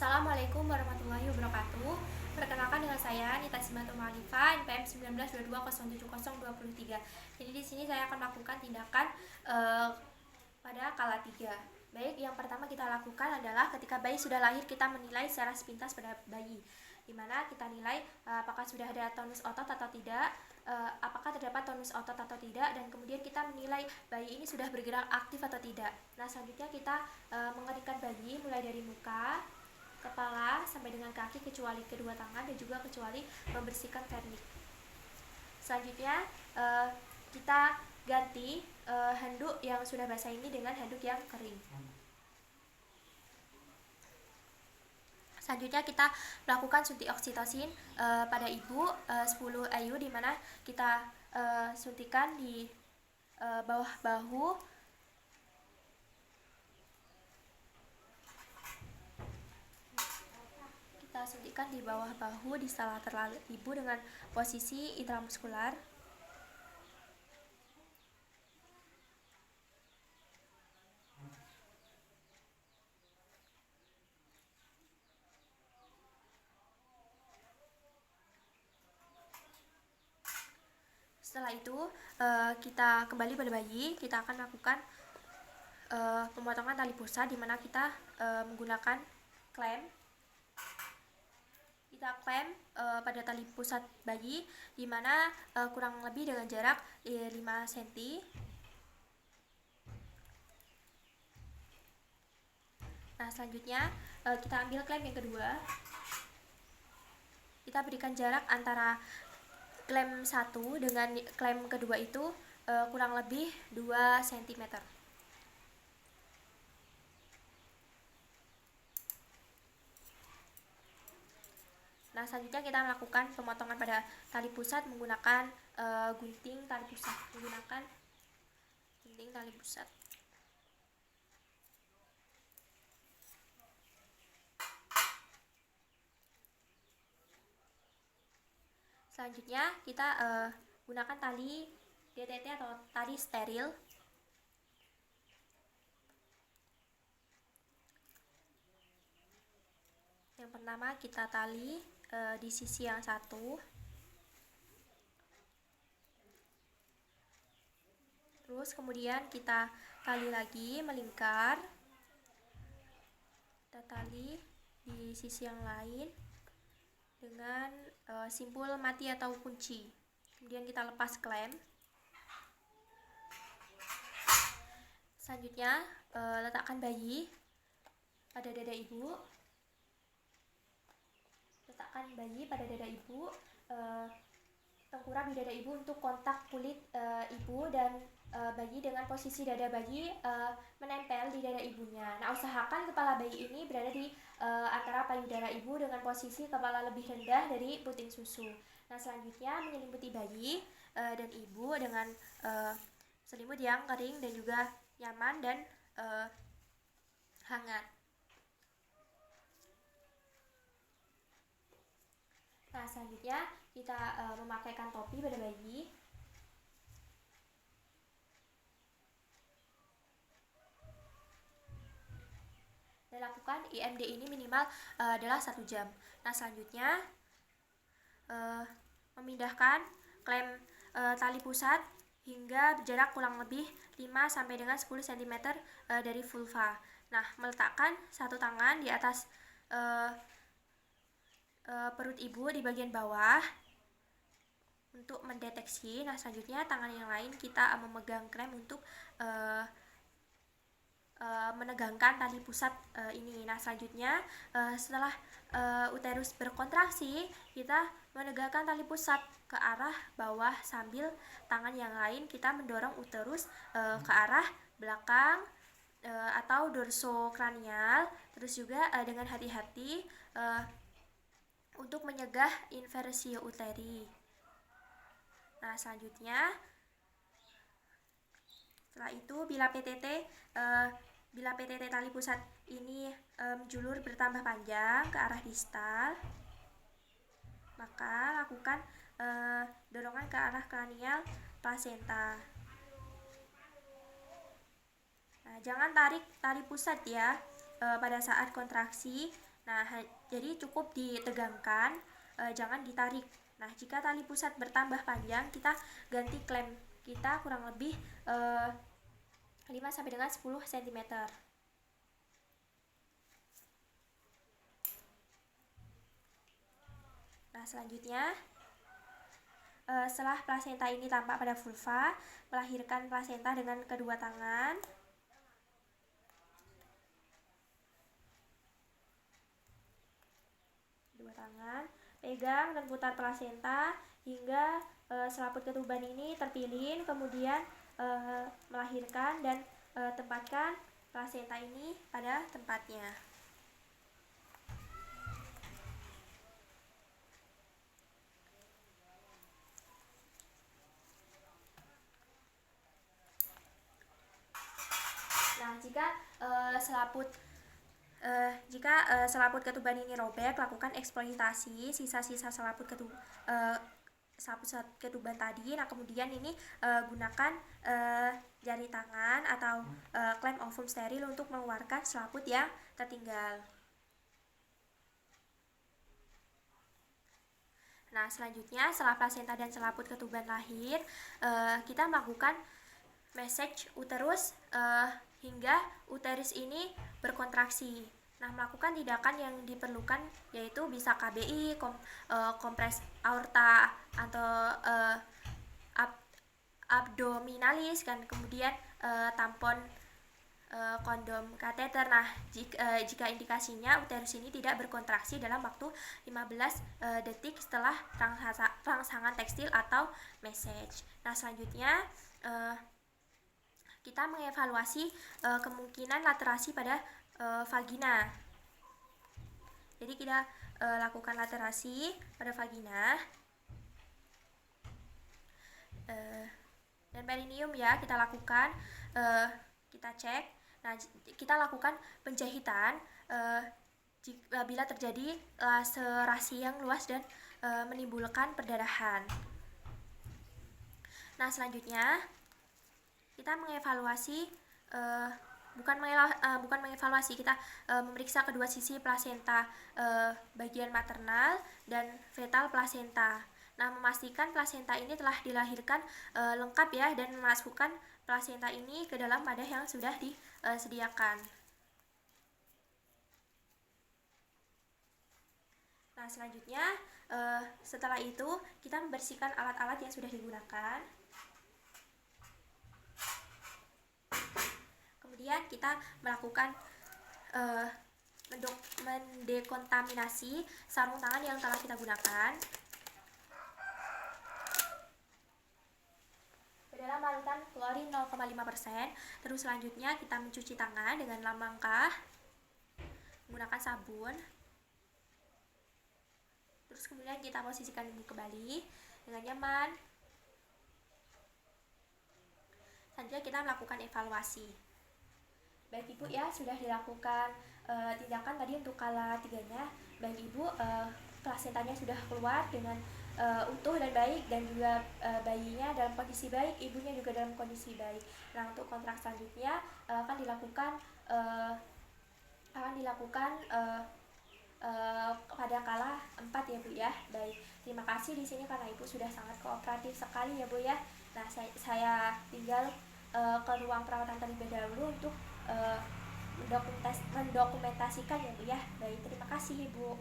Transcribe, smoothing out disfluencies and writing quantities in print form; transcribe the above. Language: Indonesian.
Assalamualaikum warahmatullahi wabarakatuh. Perkenalkan dengan saya Nita Simanto Malifa, NPM 1922070023. Jadi di sini saya akan melakukan tindakan pada kala 3. Baik, yang pertama kita lakukan adalah ketika bayi sudah lahir, kita menilai secara sepintas pada bayi, dimana kita nilai apakah sudah ada tonus otot atau tidak, apakah terdapat tonus otot atau tidak, dan kemudian kita menilai bayi ini sudah bergerak aktif atau tidak. Nah, selanjutnya kita mengeringkan bayi mulai dari muka, kepala sampai dengan kaki kecuali kedua tangan, dan juga kecuali membersihkan vernik. Selanjutnya kita ganti handuk yang sudah basah ini dengan handuk yang kering. Selanjutnya kita melakukan suntik oksitosin pada ibu 10 IU, dimana kita suntikan di bawah bahu, di salah terlalu ibu dengan posisi intramuskular. Setelah itu kita kembali pada bayi, kita akan melakukan pemotongan tali pusat, di mana kita menggunakan klem. Kita klem pada tali pusat bayi, di mana kurang lebih dengan jarak 5 cm. Nah, selanjutnya kita ambil klem yang kedua. Kita berikan jarak antara klem 1 dengan klem kedua itu kurang lebih 2 cm. Nah, selanjutnya kita melakukan pemotongan pada tali pusat menggunakan gunting tali pusat. Selanjutnya kita gunakan tali DTT atau tali steril. Yang pertama kita tali di sisi yang satu, terus kemudian kita tali lagi melingkar, kita tali di sisi yang lain dengan simpul mati atau kunci. Kemudian kita lepas klem. Selanjutnya letakkan bayi pada dada ibu. Tengkurap di dada ibu untuk kontak kulit ibu dan bayi dengan posisi dada bayi menempel di dada ibunya. Nah, usahakan kepala bayi ini berada di antara payudara ibu dengan posisi kepala lebih rendah dari puting susu. Nah, selanjutnya menyelimuti bayi dan ibu dengan selimut yang kering dan juga nyaman dan hangat. Nah, selanjutnya kita memakaikan topi pada bayi. Dan lakukan IMD ini minimal adalah 1 jam. Nah, selanjutnya memindahkan klem tali pusat hingga jarak kurang lebih 5 sampai dengan 10 cm dari vulva. Nah, meletakkan satu tangan di atas perut ibu di bagian bawah untuk mendeteksi. Nah, selanjutnya tangan yang lain kita memegang klem untuk menegangkan tali pusat ini. Nah, selanjutnya setelah uterus berkontraksi, kita menegakkan tali pusat ke arah bawah sambil tangan yang lain kita mendorong uterus ke arah belakang atau dorsokranial. Terus juga dengan hati-hati untuk menyegah inversi uteri. Nah, selanjutnya setelah itu bila PTT tali pusat ini menjulur bertambah panjang ke arah distal, maka lakukan dorongan ke arah kranial plasenta. Nah, jangan tarik tali pusat ya pada saat kontraksi, Nah, jadi cukup ditegangkan, jangan ditarik. Nah, jika tali pusat bertambah panjang, kita ganti klem kita kurang lebih 5 sampai dengan 10 cm. Nah, selanjutnya setelah plasenta ini tampak pada vulva, melahirkan plasenta dengan kedua tangan. Pegang dan putar plasenta hingga selaput ketuban ini terpilin, kemudian melahirkan dan tempatkan plasenta ini pada tempatnya. Nah, jika selaput ketuban ini robek, lakukan eksploitasi sisa-sisa selaput ketuban tadi. Nah, kemudian ini gunakan jari tangan atau klem ovum steril untuk mengeluarkan selaput yang tertinggal. Nah, selanjutnya setelah plasenta dan selaput ketuban lahir, kita melakukan massage uterus hingga uterus ini berkontraksi. Nah, melakukan tindakan yang diperlukan yaitu bisa KBI, kompres aorta atau abdominalis, kan, kemudian tampon, kondom, kateter. Nah, jika indikasinya uterus ini tidak berkontraksi dalam waktu 15 detik setelah rangsangan tekstil atau massage. Nah, selanjutnya kita mengevaluasi kemungkinan laterasi pada vagina. Jadi kita lakukan laterasi pada vagina dan perineum ya, kita lakukan, kita cek. Nah, kita lakukan penjahitan bila terjadi laserasi yang luas dan menimbulkan perdarahan. Nah, selanjutnya kita mengevaluasi bukan mengevaluasi, kita memeriksa kedua sisi plasenta, bagian maternal dan fetal plasenta. Nah, memastikan plasenta ini telah dilahirkan lengkap ya, dan memasukkan plasenta ini ke dalam wadah yang sudah disediakan. Nah, selanjutnya setelah itu kita membersihkan alat-alat yang sudah digunakan. Kemudian kita melakukan mendekontaminasi sarung tangan yang telah kita gunakan ke dalam larutan klorin 0,5%. Terus selanjutnya kita mencuci tangan dengan langkah menggunakan sabun. Terus kemudian kita posisikan ibu kembali dengan nyaman. Selanjutnya kita melakukan evaluasi. Baik Ibu ya, sudah dilakukan tindakan tadi untuk kala 3-nya. Baik Ibu, plasentanya sudah keluar dengan utuh dan baik, dan juga bayinya dalam kondisi baik, ibunya juga dalam kondisi baik. Nah, untuk kontrak selanjutnya akan dilakukan pada kala 4 ya Bu ya. Baik, terima kasih di sini karena Ibu sudah sangat kooperatif sekali ya Bu ya. Nah, saya tinggal ke ruang perawatan terlebih dahulu untuk mendokumentasikan ya Bu ya. Baik, terima kasih Ibu.